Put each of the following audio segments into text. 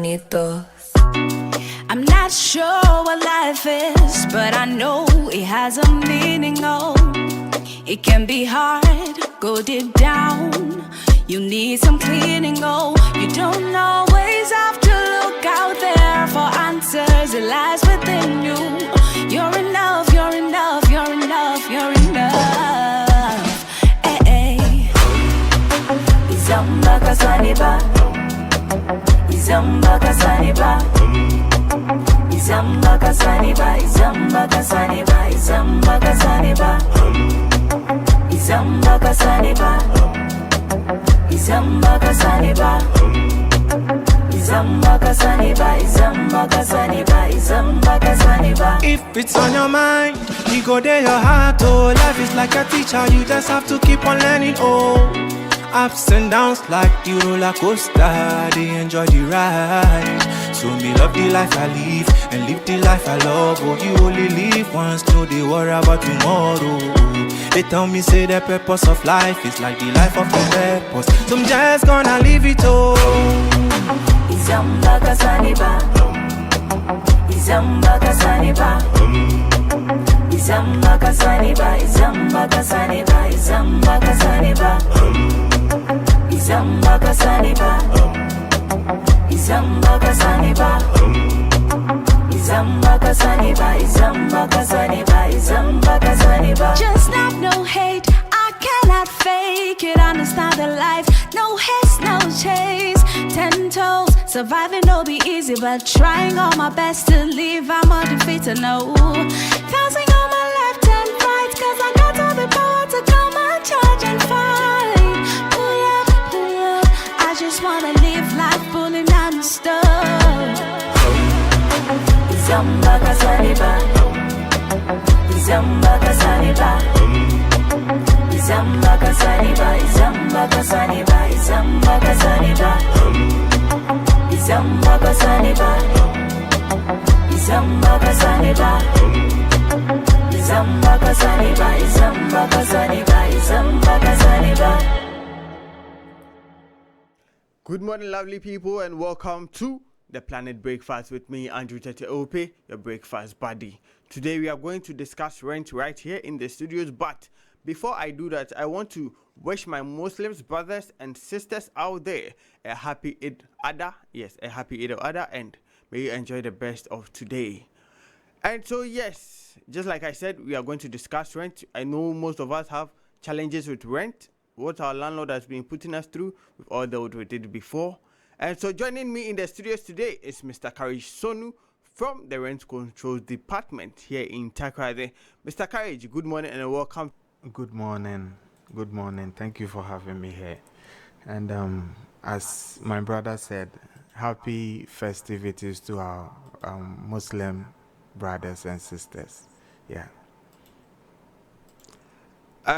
bonitos. I'm not sure what life is, but I know it has a meaning, oh. It can be hard, go deep down. You need some cleaning, oh. You don't always have to look out there for answers, it lies within you. You're enough, you're enough, you're enough, you're enough. Hey, hey. Izamba kasaniba, Izamba kasaniba, Izamba kasaniba, Izamba kasaniba, Izamba kasaniba, Izamba kasaniba, Izamba kasaniba, Izamba kasaniba, Izamba kasaniba, Izamba kasaniba. If it's on your mind, you go there your heart, oh. Life is like a teacher, you just have to keep on learning, oh. Ups and downs like the roller coaster, they enjoy the ride. So me love the life I live and live the life I love. Oh, you only live once, no they worry about tomorrow. They tell me say the purpose of life is like the life of the purpose. So I'm just gonna leave it all. Izamba kasaniba, Izamba kasaniba, Izamba kasaniba, Izamba kasaniba, Izamba kasaniba, Izamba kasaniba, Izamba kasaniba, Izamba kasaniba, Izamba kasaniba, Izamba kasaniba. Just love, no hate, I cannot fake it. Understand the life, no haste, no chase. 10 toes, surviving no be easy, but trying all my best to live, I'm undefeated, no. Passing on my left and right, cause I got all the power to come and charge and fight. Pull up, I just wanna live life pulling down the stuff. Izamba kasaniba, Izamba kasaniba, Izamba kasaniba, Izamba kasaniba, Izamba kasaniba, Izamba kasaniba, Izamba kasaniba, Izamba kasaniba, Izamba kasaniba, Izamba kasaniba. Good morning, lovely people, and welcome to the Planet Breakfast with me, Andrew Tete Ope, your breakfast buddy. Today we are going to discuss rent right here in the studios, but before I do that, I want to wish my Muslims brothers and sisters out there a happy Eid Adha. Yes, a happy Eid Adha, and may you enjoy the best of today. And so, yes, just like I said, we are going to discuss rent. I know most of us have challenges with rent. What our landlord has been putting us through, we've all dealt with it before. And so joining me in the studios today is Mr. Courage Sonu from the Rent Control Department here in Takoradi. Mr. Courage, good morning and welcome. Good morning. Good morning. Thank you for having me here. And as my brother said, happy festivities to our Muslim brothers and sisters. Yeah.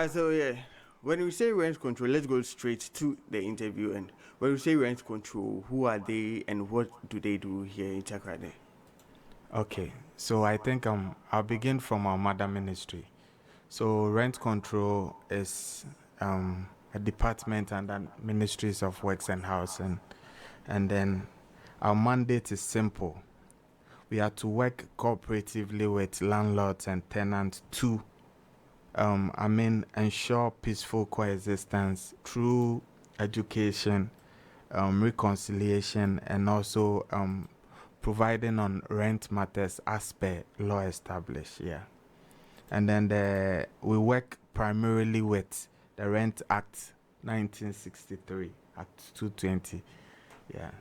So yeah, when we say rent control, let's go straight to the interview. And when we say rent control, who are they and what do they do here in Takoradi? Okay. So I think I'll begin from our mother ministry. So rent control is a department under Ministries of Works and Housing. And then our mandate is simple. We are to work cooperatively with landlords and tenants to ensure peaceful coexistence through education, reconciliation, and also providing on rent matters as per law established. Yeah. And then we work primarily with the Rent Act 1963, Act 220. Yeah.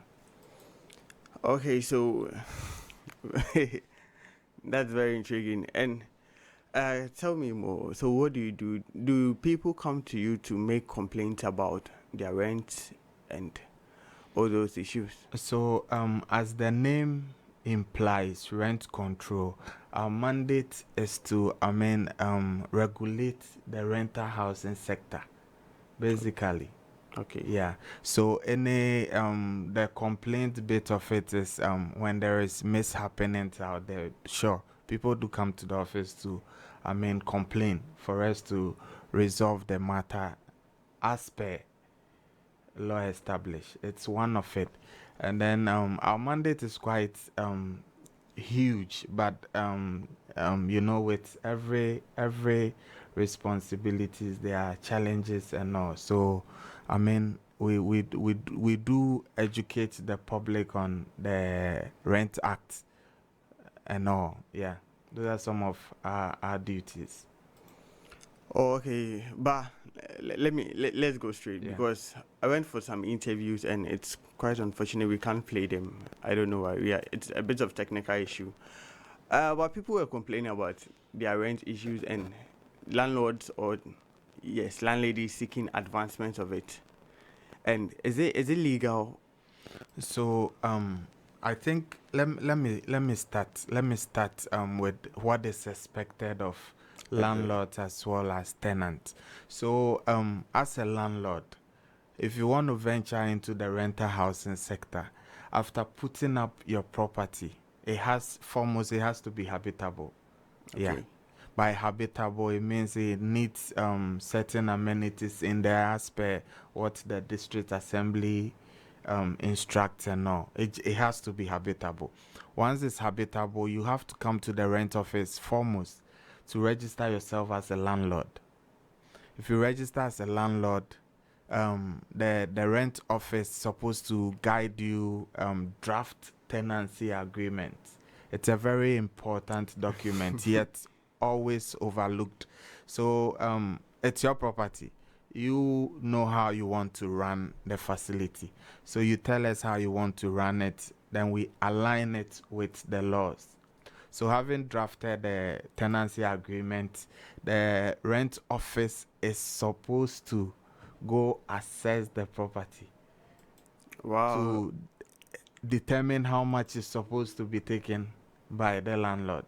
Okay, so that's very intriguing. And tell me more. So what do you do? Do people come to you to make complaints about their rent and all those issues? So as the name implies, rent control, our mandate is to regulate the rental housing sector, basically. Okay. Yeah. So any the complaint bit of it is when there is mishappenings out there. Sure, people do come to the office to complain for us to resolve the matter as per law established. It's one of it. And then our mandate is quite huge, but with every responsibilities there are challenges and all. So I mean we do educate the public on the Rent Act and all. Yeah, those are some of our duties. Oh, okay, but let's go straight, Yeah. because I went for some interviews and it's quite unfortunate we can't play them. I don't know why. Yeah, it's a bit of technical issue. But people were complaining about their rent issues and landlords, or yes, landladies seeking advancement of it. And is it legal? So I think let me start with what is expected of landlords as well as tenants. So as a landlord, if you want to venture into the rental housing sector, after putting up your property, it has to be habitable. Yeah. Okay. By habitable, it means it needs certain amenities in there as per what the district assembly instructs and all. It has to be habitable. Once it's habitable, you have to come to the rent office foremost to register yourself as a landlord. If you register as a landlord, the rent office is supposed to guide you draft tenancy agreement. It's a very important document, yet always overlooked. So it's your property. You know how you want to run the facility. So you tell us how you want to run it, then we align it with the laws. So having drafted the tenancy agreement, the rent office is supposed to go assess the property Wow. to determine how much is supposed to be taken by the landlord.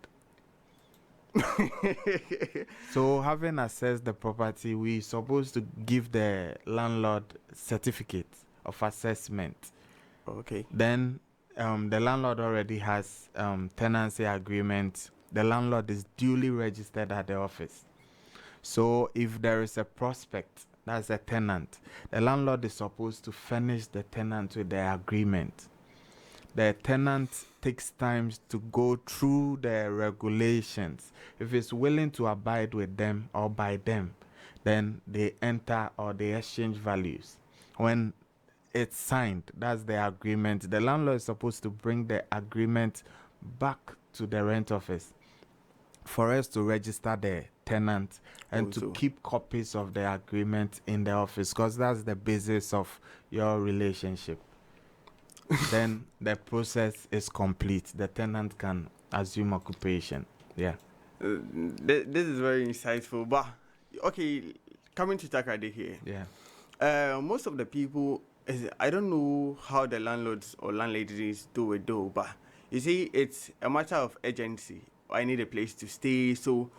So having assessed the property, we supposed to give the landlord certificate of assessment. Okay. Then the landlord already has tenancy agreement. The landlord is duly registered at the office. So if there is a prospect, that's a tenant, the landlord is supposed to furnish the tenant with the agreement. The tenant takes time to go through the regulations. If it's willing to abide with them or by them, then they enter or they exchange values. When it's signed, that's the agreement. The landlord is supposed to bring the agreement back to the rent office for us to register the tenant and to keep copies of the agreement in the office, because that's the basis of your relationship. Then the process is complete. The tenant can assume occupation. Yeah. This is very insightful. But okay, coming to Takoradi here. Yeah. Most of the people, I don't know how the landlords or landladies do it though, but you see, it's a matter of urgency. I need a place to stay, so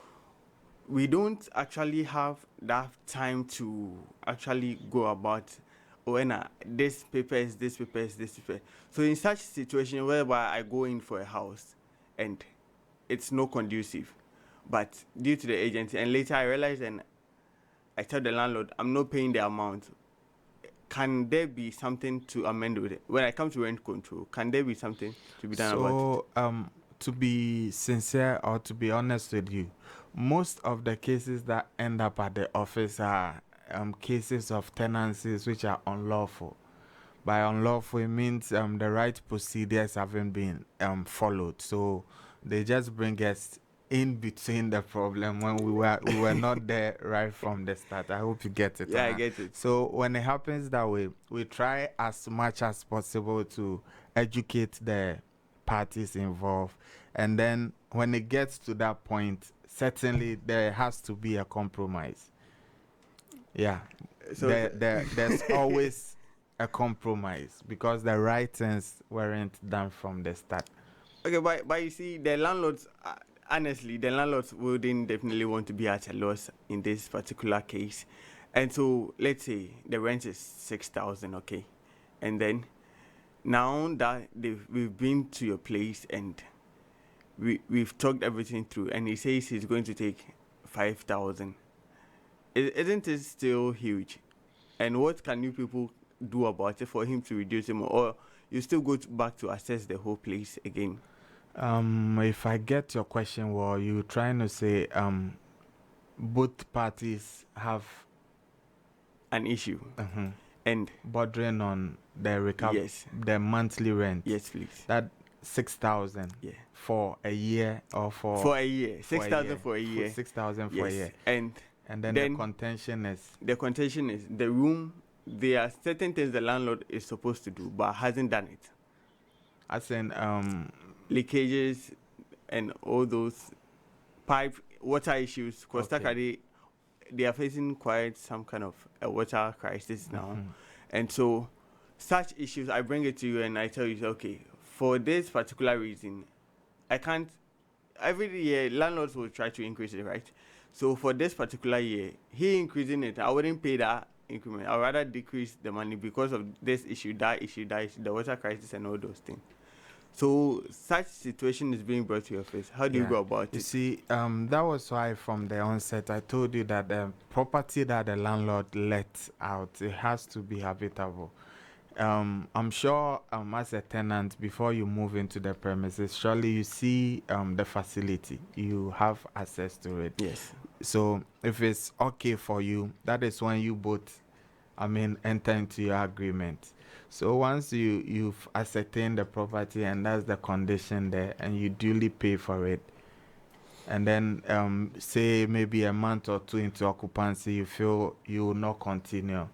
we don't actually have that time to actually go about, this paper is this paper is this paper. So in such situation whereby I go in for a house and it's no conducive, but due to the agency, and later I realize and I tell the landlord I'm not paying the amount, can there be something to amend with it? When I come to rent control, can there be something to be done about it? To be sincere or to be honest with you, most of the cases that end up at the office are cases of tenancies which are unlawful. By unlawful, it means the right procedures haven't been followed. So they just bring us in between the problem when we were not there right from the start. I hope you get it. Yeah, I get it. So when it happens that way, we try as much as possible to educate the parties involved, and then when it gets to that point, certainly there has to be a compromise. Yeah. So There's always a compromise because the right things weren't done from the start. Okay, but you see, the landlords, honestly, the landlords wouldn't definitely want to be at a loss in this particular case. And so, let's say the rent is 6,000, okay? And then, now that we've been to your place and we've talked everything through, and he says he's going to take 5,000. Isn't it still huge? And what can you people do about it for him to reduce it more? Or you still go back to assess the whole place again. If I get your question, well, you're trying to say both parties have An issue. mhm, And bordering on the yes, the monthly rent. yes, please. That 6,000 Yeah. for a year or For a year, 6,000 for a year. 6,000 for a Yes, year. and And then then the contention is the contention is the room. There are certain things the landlord is supposed to do, but hasn't done it. as in Leakages and all those pipe water issues. Because Okay. Takoradi, they are facing quite some kind of a water crisis now, Mhm. and so such issues, I bring it to you and I tell you, okay, for this particular reason, I can't. Every year, landlords will try to increase it, right? So for this particular year, he increasing it, I wouldn't pay that increment. I'd rather decrease the money because of this issue, that issue, the water crisis, and all those things. So such situation is being brought to your face. How do you Yeah. go about You it? see, that was why from the onset I told you that the property that the landlord lets out, it has to be habitable. I'm sure as a tenant, before you move into the premises, surely you see the facility. You have access to it. Yes. So if it's okay for you, that is when you both, enter into your agreement. So once you've ascertained the property and that's the condition there, and you duly pay for it, and then say maybe a month or two into occupancy, you feel you will not continue.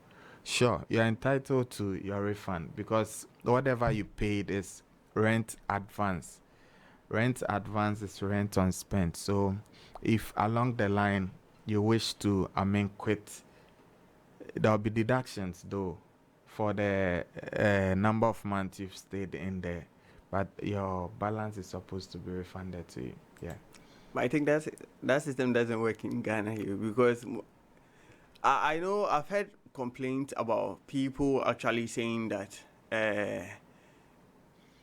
Sure, you're entitled to your refund because whatever you paid is rent advance. Rent advance is rent unspent. So if along the line you wish to quit, there'll be deductions though for the number of months you've stayed in there, but your balance is supposed to be refunded to you. Yeah. But I think that system doesn't work in Ghana here because I know I've heard complaints about people actually saying that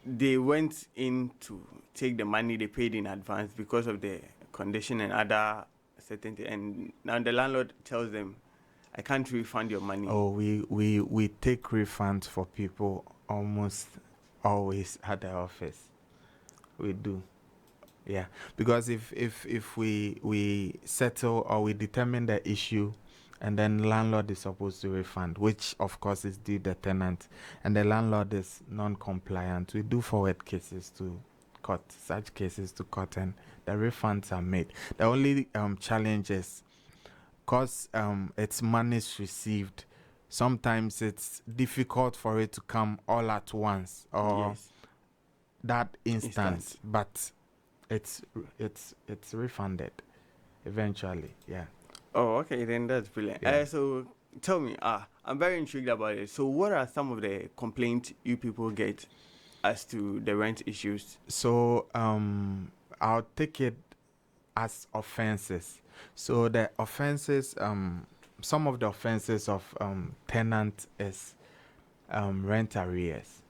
they went in to take the money they paid in advance because of the condition and other certain things, and now the landlord tells them, I can't refund your money. Oh, we take refunds for people almost always at the office. We do. Yeah, because if we settle or we determine the issue, and then landlord is supposed to refund, which of course is due the tenant, and the landlord is non-compliant, we do forward cases to court, such cases to court, and the refunds are made. The only challenge is because it's monies received, sometimes it's difficult for it to come all at once or Yes. that instant. Instant. But it's refunded eventually. Yeah. Oh, okay, then that's brilliant. Yeah. So tell me, I'm very intrigued about it. So what are some of the complaints you people get as to the rent issues? So I'll take it as offenses. So the offenses, some of the offenses of tenant is rent arrears.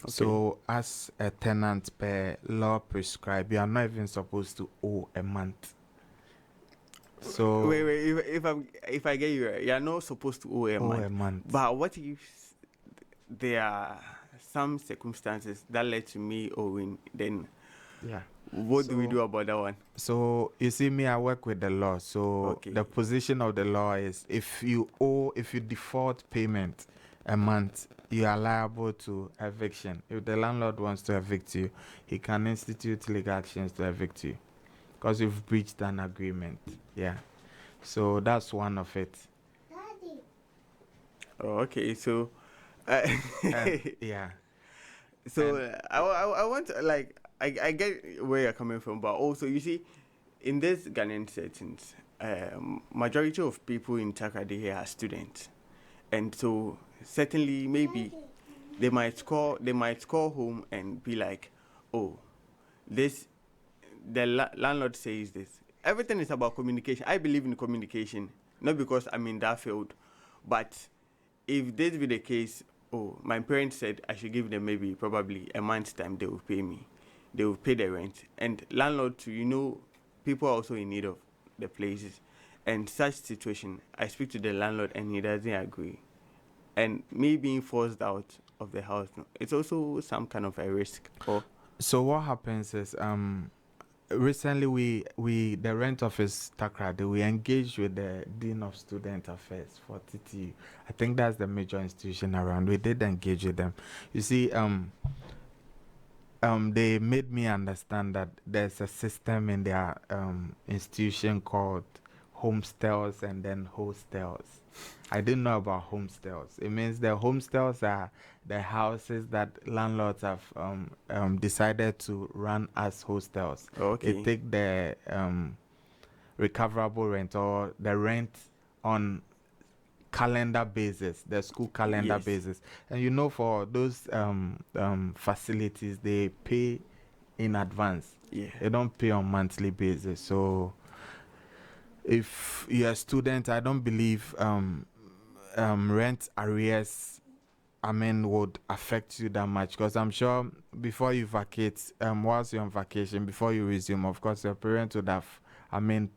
Okay. So as a tenant, per law prescribed, you are not even supposed to owe a month. So Wait, if I get you right, you're not supposed to owe a month. But what if there are some circumstances that led to me owing? Then yeah. what do we do about that one? So you see me, I work with the law. So Okay. the position of the law is if you default payment a month, you are liable to eviction. If the landlord wants to evict you, he can institute legal actions to evict you because you've breached an agreement. Yeah. So that's one of it. Oh, okay. So, Yeah. so I want to, like I get where you're coming from, but also you see, in this Ghanaian settings, majority of people in Takoradi here are students, and so certainly maybe they might call home and be like, oh, this the landlord says this. Everything is about communication. I believe in communication, not because I'm in that field, but if this be the case, oh, my parents said I should give them maybe probably a month's time, they will pay me. They will pay the rent. And landlord too, people are also in need of the places. And such situation, I speak to the landlord and he doesn't agree. And me being forced out of the house, no, it's also some kind of a risk. Or So what happens is recently we the rent office Takoradi, we engaged with the dean of student affairs for TTU. I think that's the major institution around. We did engage with them. You see, they made me understand that there's a system in their institution called homestels and then hostels. I didn't know about homestels. It means the homestels are the houses that landlords have decided to run as hostels. Okay. They take the recoverable rent or the rent on calendar basis, the school calendar Yes. basis. And you know, for those facilities, they pay in advance. Yeah. They don't pay on monthly basis. So if you're a student, I don't believe rent arrears, would affect you that much, because I'm sure before you vacate, whilst you're on vacation, before you resume, of course, your parents would have,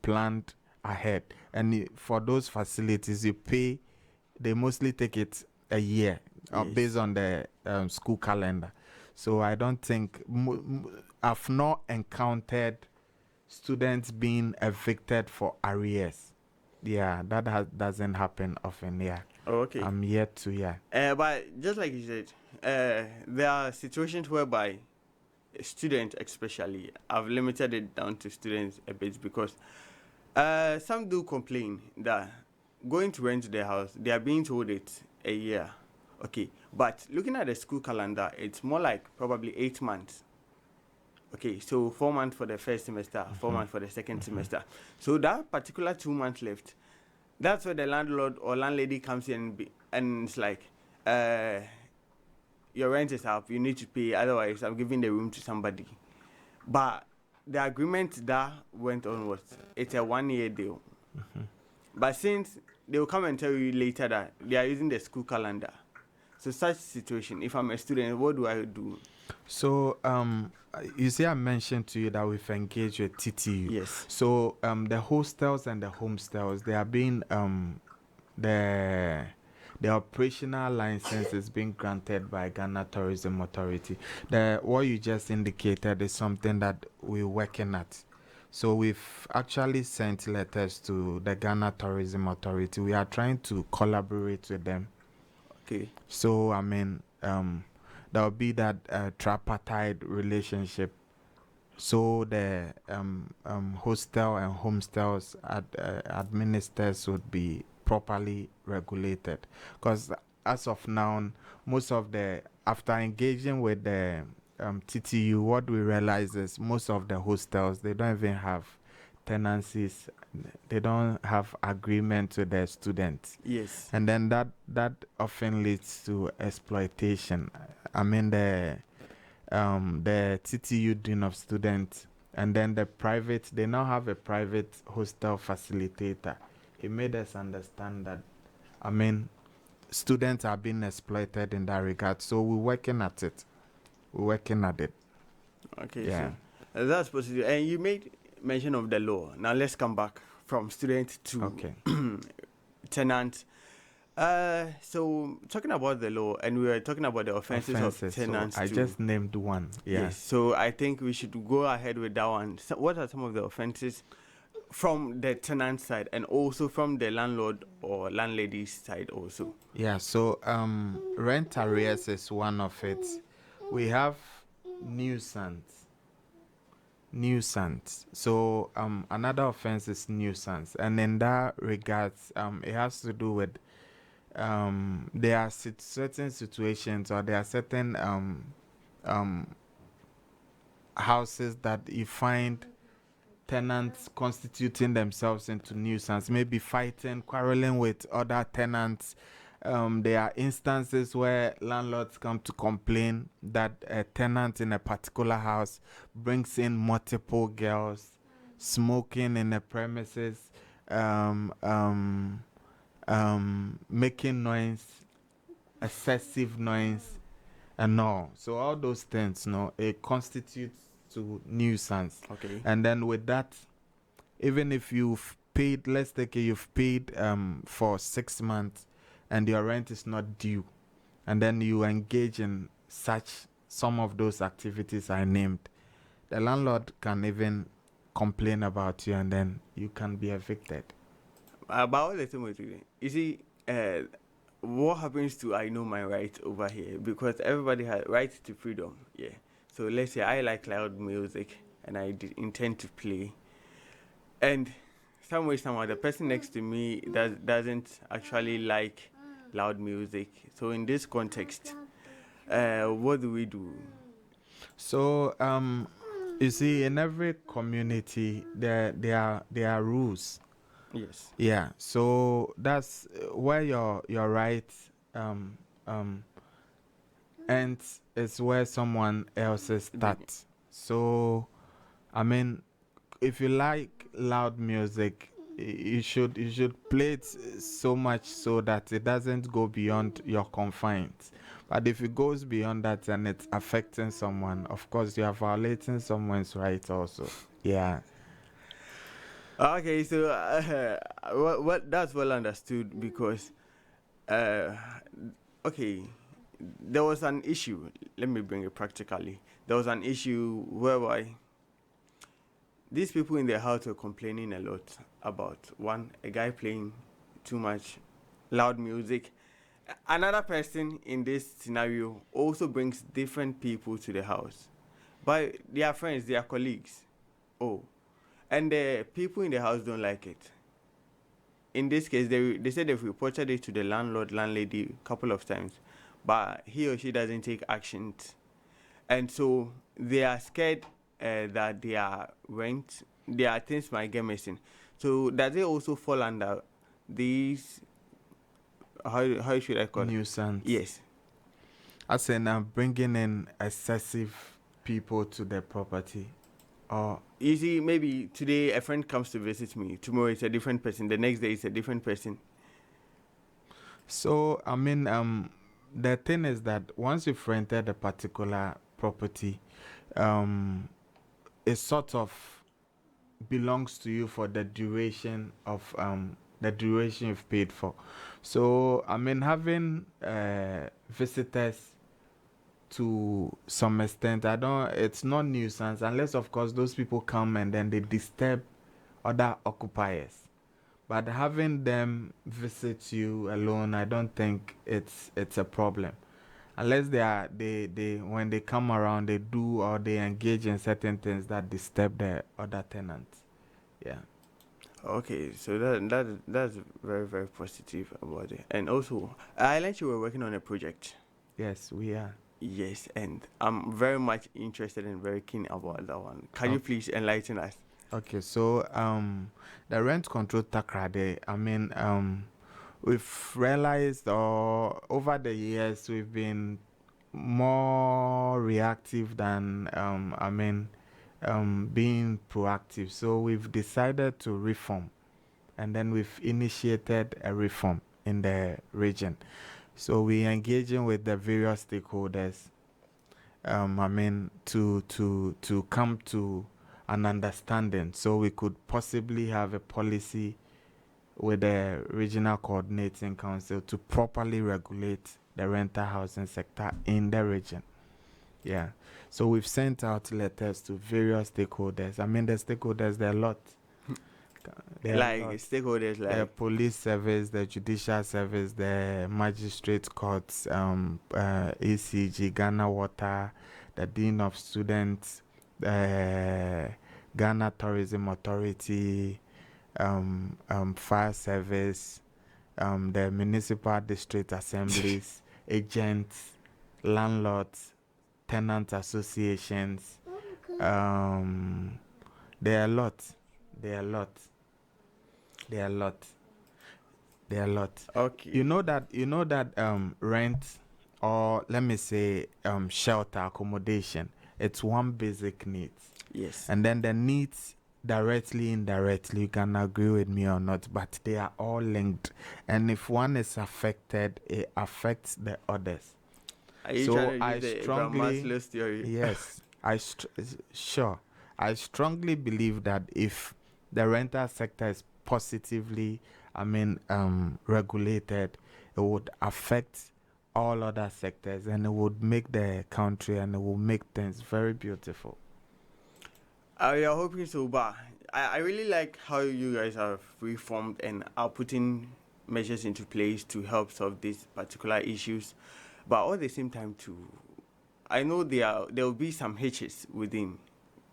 planned ahead. And for those facilities, you pay, they mostly take it a year Yes. based on the school calendar. So I don't think, I've not encountered students being evicted for arrears. Yeah, that doesn't happen often. Yeah. Oh, okay. I'm yet to, yeah. But just like you said, there are situations whereby students, especially, I've limited it down to students a bit because some do complain that going to rent their house, they are being told it's a year. Okay, but looking at the school calendar, it's more like probably 8 months. Okay, so 4 months for the first semester, 4 months for the second semester. So that particular 2 months left, that's where the landlord or landlady comes in and it's like, your rent is up, you need to pay, otherwise I'm giving the room to somebody. But the agreement that went on was, it's a 1 year deal. But since they will come and tell you later that they are using the school calendar, so such situation, if I'm a student, what do I do? So, you see, I mentioned to you that we've engaged with TTU. Yes. So, the hostels and the homestels, they are being, the operational license is being granted by Ghana Tourism Authority. What you just indicated is something that we're working at. So we've actually sent letters to the Ghana Tourism Authority. We are trying to collaborate with them. Okay. So, there will be that tripartite relationship. So the hostel and homestels administrators would be properly regulated. Because as of now, most of after engaging with the TTU, what we realize is most of the hostels, they don't even have tenancies, they don't have agreement with their students. Yes. And then that often leads to exploitation. The TTU dean of students and then they now have a private hostel facilitator. He made us understand that, students are being exploited in that regard. So we're working at it. Okay. Yeah. So, that's positive. And you made mention of the law. Now let's come back from student to Okay. tenant. So talking about the law, and we were talking about the offenses of tenants. So I too. just named one. Yeah. Yes. So I think we should go ahead with that one. So what are some of the offenses from the tenant side and also from the landlord or landlady's side also? Yeah. So rent arrears is one of it. We have nuisance. So another offense is nuisance, and in that regards, it has to do with there are certain situations or there are certain houses that you find tenants constituting themselves into nuisance, maybe fighting, quarreling with other tenants. There are instances where landlords come to complain that a tenant in a particular house brings in multiple girls, smoking in the premises, making noise, excessive noise, and all. So all those things, it constitutes to nuisance. Okay. And then with that, even if you've paid, let's take it, you've paid for 6 months and your rent is not due, and then you engage in some of those activities I named, the landlord can even complain about you, and then you can be evicted. About the thing with you, you see, what happens to I know my right over here, because everybody has right to freedom. Yeah. So let's say I like loud music and I intend to play, and some way somehow the person next to me doesn't actually like loud music. So in this context, what do we do? So you see, in every community there are rules. Yes. Yeah, so that's where your right um ends is where someone else's starts. So I mean, if you like loud music, you should play it so much so that it doesn't go beyond your confines. But if it goes beyond that and it's affecting someone, of course you are violating someone's right also. Yeah. Okay, so what that's well understood, because okay, there was an issue. Let me bring it practically. There was an issue whereby these people in the house were complaining a lot about a guy playing too much loud music. Another person in this scenario also brings different people to the house, but they are friends, they are colleagues. Oh, and the people in the house don't like it. In this case, they said they've reported it to the landlord, landlady a couple of times, but he or she doesn't take actions, and so they are scared that their things might get missing. So does it also fall under these? How should I call it? Nuisance. Yes. As in bringing in excessive people to the property. Or You see, maybe today a friend comes to visit me. Tomorrow it's a different person. The next day it's a different person. so I mean the thing is that once you've rented a particular property, it sort of belongs to you for the duration you've paid for. So I mean, having visitors to some extent, it's not nuisance, unless of course those people come and then they disturb other occupiers. But having them visit you alone, I don't think it's a problem, unless they when they come around, they do or they engage in certain things that disturb the other tenants. Yeah. Okay, so that's very, very positive about it. And also, I learned you were working on a project. Yes, we are. Yes, and I'm very much interested and very keen about that one. Can you please enlighten us? Okay, so the rent control Takoradi, I mean, we've realized over the years we've been more reactive than being proactive. So we've decided to reform, and then we've initiated a reform in the region. So we're engaging with the various stakeholders, to come to an understanding, so we could possibly have a policy with the regional coordinating council to properly regulate the rental housing sector in the region. Yeah. So we've sent out letters to various stakeholders. I mean, the stakeholders, there are a lot. Stakeholders like the police service, the judicial service, the magistrate courts, ACG, Ghana Water, the Dean of Students, Ghana Tourism Authority, fire service, the municipal district assemblies, agents, landlords, tenant associations. There are a lot. okay. You know that rent, or let me say shelter, accommodation, it's one basic need. Yes. And then the needs, directly, indirectly, you can agree with me or not, but they are all linked. And if one is affected, it affects the others. Are you So trying to I use the strongly, Maslow's theory? yes, sure. I strongly believe that if the rental sector is positively, regulated, it would affect all other sectors, and it would make the country and it will make things very beautiful. We are hoping so, but I really like how you guys have reformed and are putting measures into place to help solve these particular issues. But all at the same time, too, I know there will be some hitches within,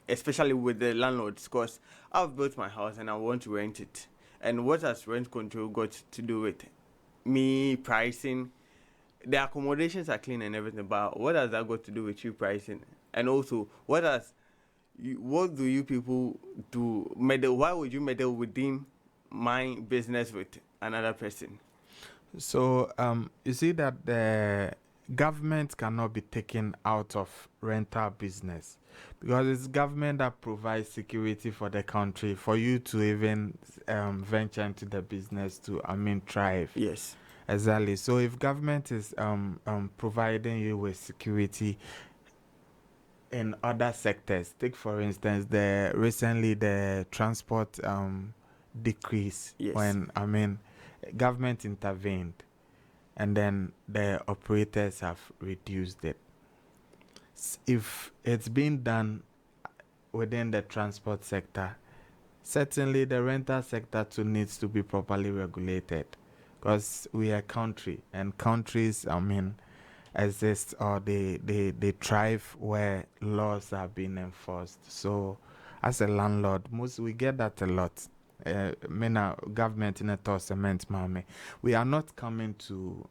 especially with the landlords, because I've built my house and I want to rent it. And what has rent control got to do with me pricing? The accommodations are clean and everything, but what has that got to do with you pricing? And also, what do you people do? Meddle? Why would you meddle within my business with another person? So you see that the government cannot be taken out of rental business, because it's government that provides security for the country for you to even venture into the business to thrive. Yes. Exactly. So if government is providing you with security in other sectors, take for instance recently the transport decrease, Yes. when government intervened, and then the operators have reduced it. If it's been done within the transport sector, certainly the rental sector too needs to be properly regulated, because we are a country, and countries exist, or they thrive where laws are being enforced. So as a landlord, we get that a lot. Government in a cement, mommy. We are not coming to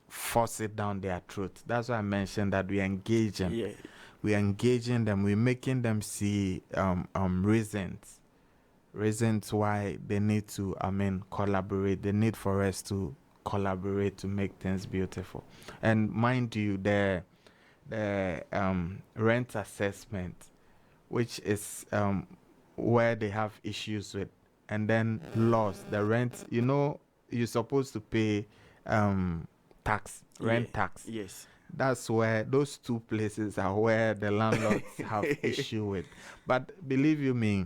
force it down their throat. That's why I mentioned that we engage them. Yeah. We engaging them. We're making them see reasons why they need to collaborate. The need for us to collaborate to make things beautiful. And mind you, the rent assessment, which is where they have issues with, and then laws, the rent, you're supposed to pay tax, rent tax. Yes. That's where those two places are where the landlords have issue with. But believe you me,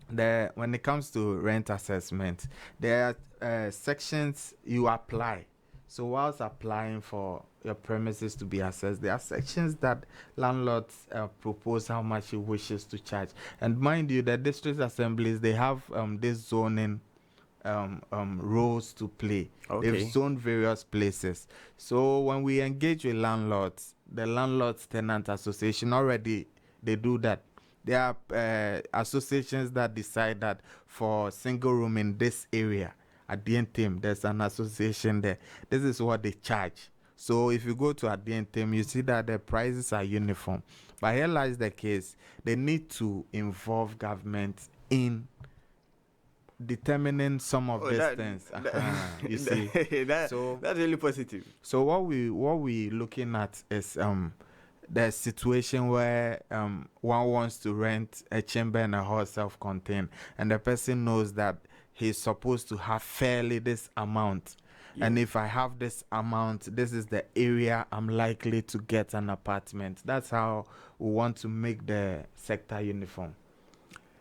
when it comes to rent assessment, there are sections you apply. So whilst applying for your premises to be assessed, there are sections that landlords propose how much he wishes to charge. And mind you, the district assemblies, they have this zoning roles to play. Okay. They've zoned various places. So when we engage with landlords, the landlords tenant association already, they do that. There are associations that decide that for single room in this area at the end team, there's an association there. This is what they charge. So if you go to at the end team, you see that the prices are uniform. But here lies the case. They need to involve government in determining some of these things. You see, that's really positive. So what we looking at is the situation where one wants to rent a chamber and a hall self-contained, and the person knows that he's supposed to have fairly this amount. Yeah. And if I have this amount, this is the area I'm likely to get an apartment. That's how we want to make the sector uniform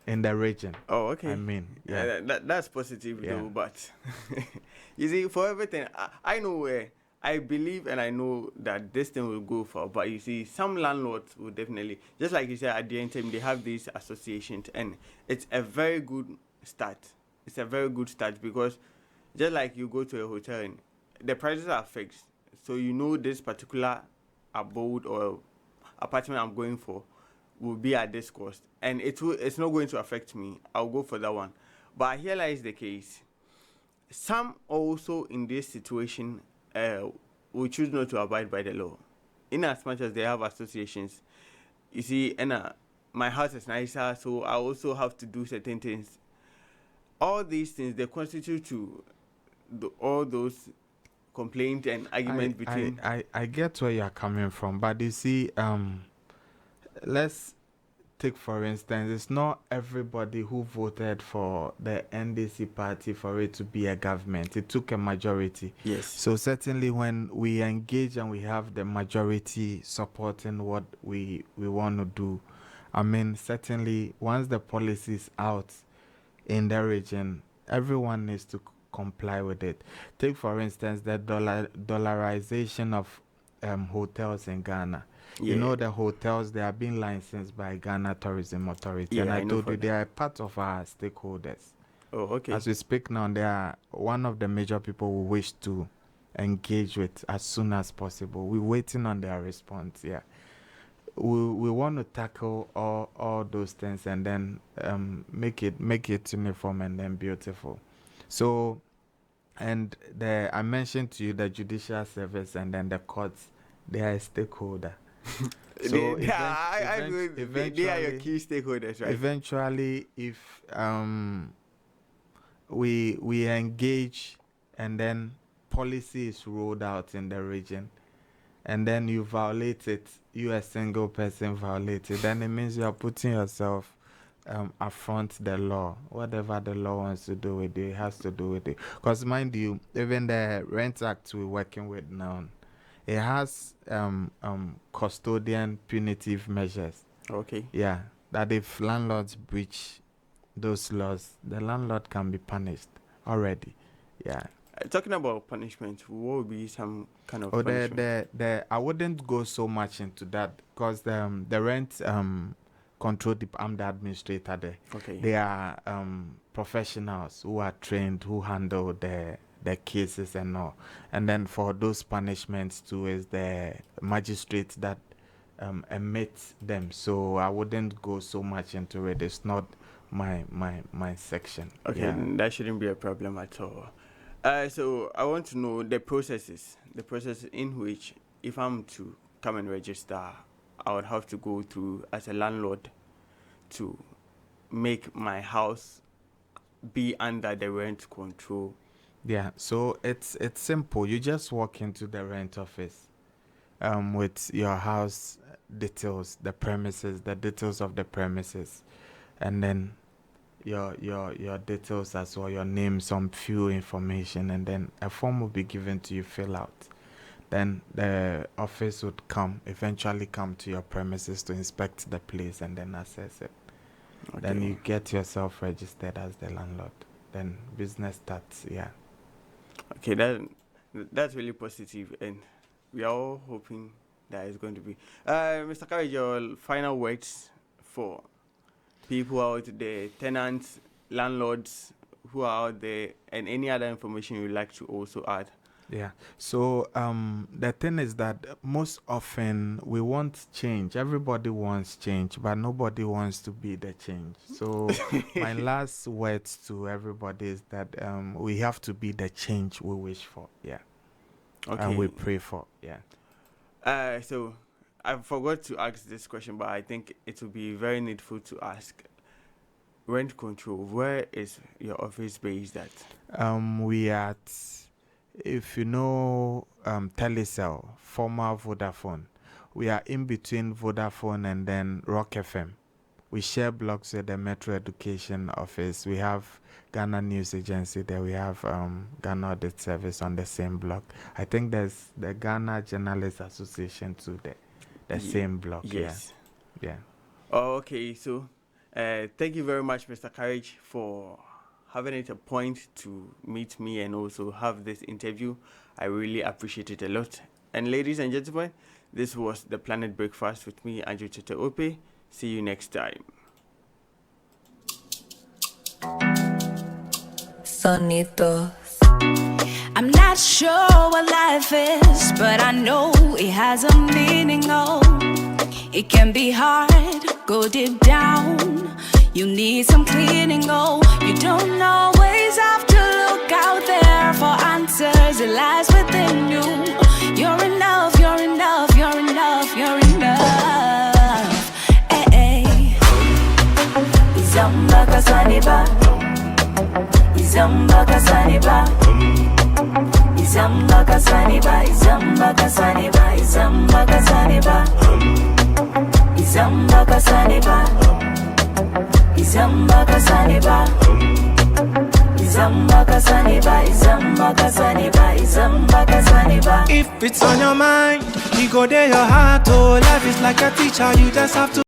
in the region. Oh, okay. Yeah. That's positive, though. But you see, for everything, I know where I believe and I know that this thing will go for. But you see, some landlords will definitely, just like you said, at the end time, they have these associations, and it's a very good start. It's a very good start, because just like you go to a hotel and the prices are fixed, so you know this particular abode or apartment I'm going for will be at this cost, and it's not going to affect me. I'll go for that one. But here lies the case. Some also in this situation will choose not to abide by the law, in as much as they have associations. You see, and my house is nicer, so I also have to do certain things. All these things, they constitute to all those complaints and arguments between. I get where you're coming from, but you see, let's take for instance, it's not everybody who voted for the NDC party for it to be a government. It took a majority. Yes. So certainly when we engage and we have the majority supporting what we want to do, certainly once the policy is out in the region, everyone needs to comply with it. Take for instance the dollarization of hotels in Ghana. You know the hotels, they are being licensed by Ghana Tourism Authority, and I told you they are part of our stakeholders. Oh, okay. As we speak now, they are one of the major people we wish to engage with as soon as possible. We're waiting on their response. Yeah, we want to tackle all those things and then make it uniform and then beautiful. So, and I mentioned to you the judicial service and then the courts. They are a stakeholder. So they are your key stakeholders, right? Eventually, if we engage and then policy is rolled out in the region, and then you violate it, you a single person violate it, then it means you are putting yourself affront the law. Whatever the law wants to do with it, it has to do with it. Because mind you, even the Rent Act we're working with now, it has custodian punitive measures. Okay. Yeah, that if landlords breach those laws, the landlord can be punished already. Yeah. Talking about punishment, what would be some kind of punishment? I wouldn't go so much into that because the rent control I'm the administrator there. Okay. They are professionals who are trained, who handle the cases and all. And then for those punishments too is the magistrate that emits them. So I wouldn't go so much into it. It's not my section. Okay, yeah. That shouldn't be a problem at all. So I want to know the process in which if I'm to come and register, I would have to go through as a landlord to make my house be under the rent control. Yeah, so it's simple. You just walk into the rent office with your house details, the details of the premises, and then your details as well, your name, some few information, and then a form will be given to you, fill out. Then the office would eventually come to your premises to inspect the place and then assess it. Okay. Then you get yourself registered as the landlord. Then business starts, yeah. Okay, that's really positive, and we are all hoping that it's going to be. Mr. Courage, your final words for people out there, tenants, landlords who are out there, and any other information you'd like to also add. Yeah. So the thing is that most often we want change. Everybody wants change, but nobody wants to be the change. So my last words to everybody is that we have to be the change we wish for. Yeah. Okay. And we pray for. Yeah. So I forgot to ask this question, but I think it will be very needful to ask. Rent control. Where is your office based at? We are at, if you know Telecel, former Vodafone, we are in between Vodafone and then Rock FM. We share blocks with the Metro Education Office. We have Ghana News Agency there. We have Ghana Audit Service on the same block. I think there's the Ghana Journalists Association too there. The same block. Yes. Yeah. Oh, okay, so thank you very much, Mr. Courage, for having it a point to meet me and also have this interview. I really appreciate it a lot. And ladies and gentlemen, this was the Planet Breakfast with me, Andrew Tete Ope. See you next time. Sonitos. I'm not sure what life is, but I know it has a meaning, oh. It can be hard, go deep down. You need some cleaning, oh. You don't always have to look out there for answers. It lies within you. You're enough, you're enough, you're enough, you're enough. Hey, hey. Izamba kasaniba. Izamba kasaniba. Izamba kasaniba. Izamba kasaniba. Izamba kasaniba. Izamba kasaniba. Izamba kasaniba. Izamba kasaniba. Izamba kasaniba. Izamba kasaniba. If it's on your mind, you go there your heart. Oh, life is like a teacher, you just have to